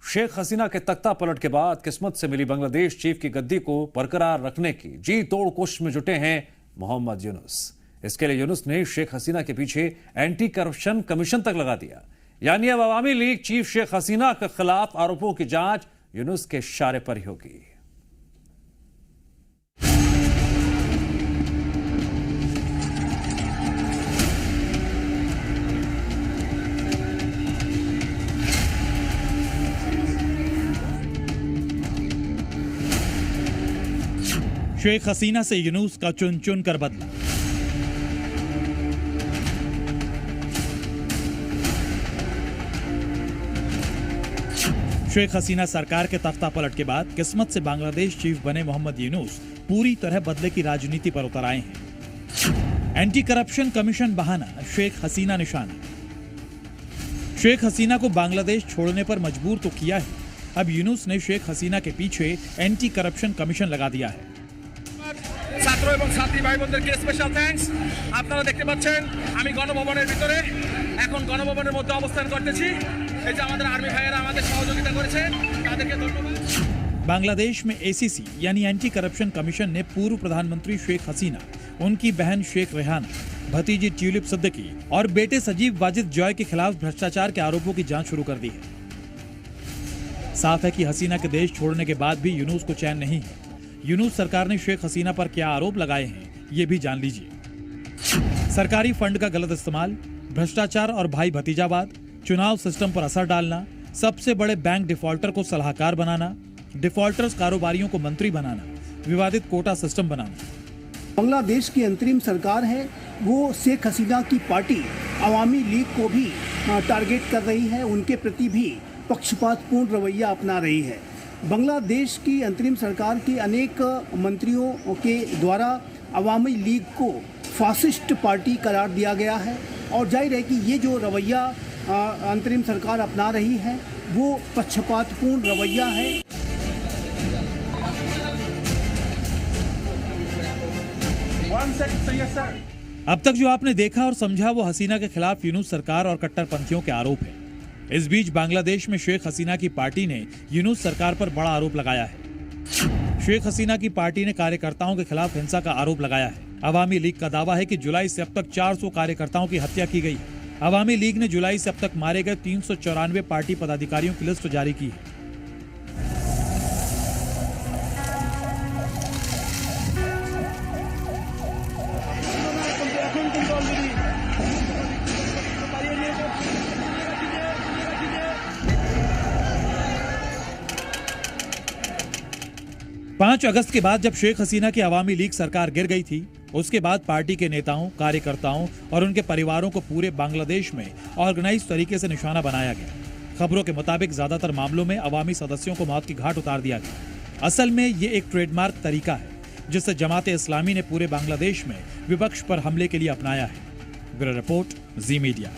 शेख हसीना के तख्ता पलट के बाद किस्मत से मिली बांग्लादेश चीफ की गद्दी को बरकरार रखने की जी तोड़ कोशिश में जुटे हैं मोहम्मद यूनुस। इसके लिए यूनुस ने शेख हसीना के पीछे एंटी करप्शन कमीशन तक लगा दिया। यानी अब अवामी लीग चीफ शेख हसीना के खिलाफ आरोपों की जांच यूनुस के इशारे पर ही होगी। शेख हसीना से यूनुस का चुन चुन कर बदला। शेख हसीना सरकार के तख्ता पलट के बाद किस्मत से बांग्लादेश चीफ बने मोहम्मद यूनुस पूरी तरह बदले की राजनीति पर उतर आए हैं। एंटी करप्शन कमीशन बहाना, शेख हसीना निशाना। शेख हसीना को बांग्लादेश छोड़ने पर मजबूर तो किया है, अब यूनुस ने शेख हसीना के पीछे एंटी करप्शन कमीशन लगा दिया है। ছাত্র এবং ছাত্রী ভাই বোনদেরকে স্পেশাল থ্যাঙ্কস। আপনারা দেখতে পাচ্ছেন আমি গণভবনের ভিতরে এখন গণভবনের মধ্যে অবস্থান করতেছি। এই যে আমাদের আর্মি ভাইয়েরা আমাদের সহযোগিতা করেছেন, তাদেরকে ধন্যবাদ। बांग्लादेश में एसीसी यानी एंटी करप्शन कमीशन ने पूर्व प्रधानमंत्री शेख हसीना, उनकी बहन शेख रेहाना, भतीजी ट्यूलिप सिद्दीकी और बेटे सजीब वाजिद जॉय के खिलाफ भ्रष्टाचार के आरोपों की जांच शुरू कर दी है। साफ है कि हसीना के देश छोड़ने के बाद भी यूनुस को चैन नहीं है। यूनुस सरकार ने शेख हसीना पर क्या आरोप लगाए हैं, ये भी जान लीजिए। सरकारी फंड का गलत इस्तेमाल, भ्रष्टाचार और भाई भतीजावाद, चुनाव सिस्टम पर असर डालना, सबसे बड़े बैंक डिफॉल्टर को सलाहकार बनाना, डिफॉल्टर्स कारोबारियों को मंत्री बनाना, विवादित कोटा सिस्टम बनाना। बांग्लादेश की अंतरिम सरकार है, वो शेख हसीना की पार्टी अवामी लीग को भी टारगेट कर रही है, उनके प्रति भी पक्षपातपूर्ण रवैया अपना रही है। बांग्लादेश की अंतरिम सरकार के अनेक मंत्रियों के द्वारा अवामी लीग को फासिस्ट पार्टी करार दिया गया है और जाहिर है कि ये जो रवैया अंतरिम सरकार अपना रही है वो पक्षपातपूर्ण रवैया है। अब तक जो आपने देखा और समझा वो हसीना के खिलाफ यूनुस सरकार और कट्टरपंथियों के आरोप है। इस बीच बांग्लादेश में शेख हसीना की पार्टी ने यूनुस सरकार पर बड़ा आरोप लगाया है। शेख हसीना की पार्टी ने कार्यकर्ताओं के खिलाफ हिंसा का आरोप लगाया है। अवामी लीग का दावा है कि जुलाई से अब तक 400 कार्यकर्ताओं की हत्या की गई है। अवामी लीग ने जुलाई से अब तक मारे गए 394 पार्टी पदाधिकारियों की लिस्ट जारी की है। पांच अगस्त के बाद जब शेख हसीना की अवामी लीग सरकार गिर गई थी, उसके बाद पार्टी के नेताओं, कार्यकर्ताओं और उनके परिवारों को पूरे बांग्लादेश में ऑर्गेनाइज तरीके से निशाना बनाया गया। खबरों के मुताबिक ज्यादातर मामलों में अवामी सदस्यों को मौत की घाट उतार दिया गया। असल में ये एक ट्रेडमार्क तरीका है जिससे जमाते इस्लामी ने पूरे बांग्लादेश में विपक्ष पर हमले के लिए अपनाया है। ब्यूरो रिपोर्ट, जी मीडिया।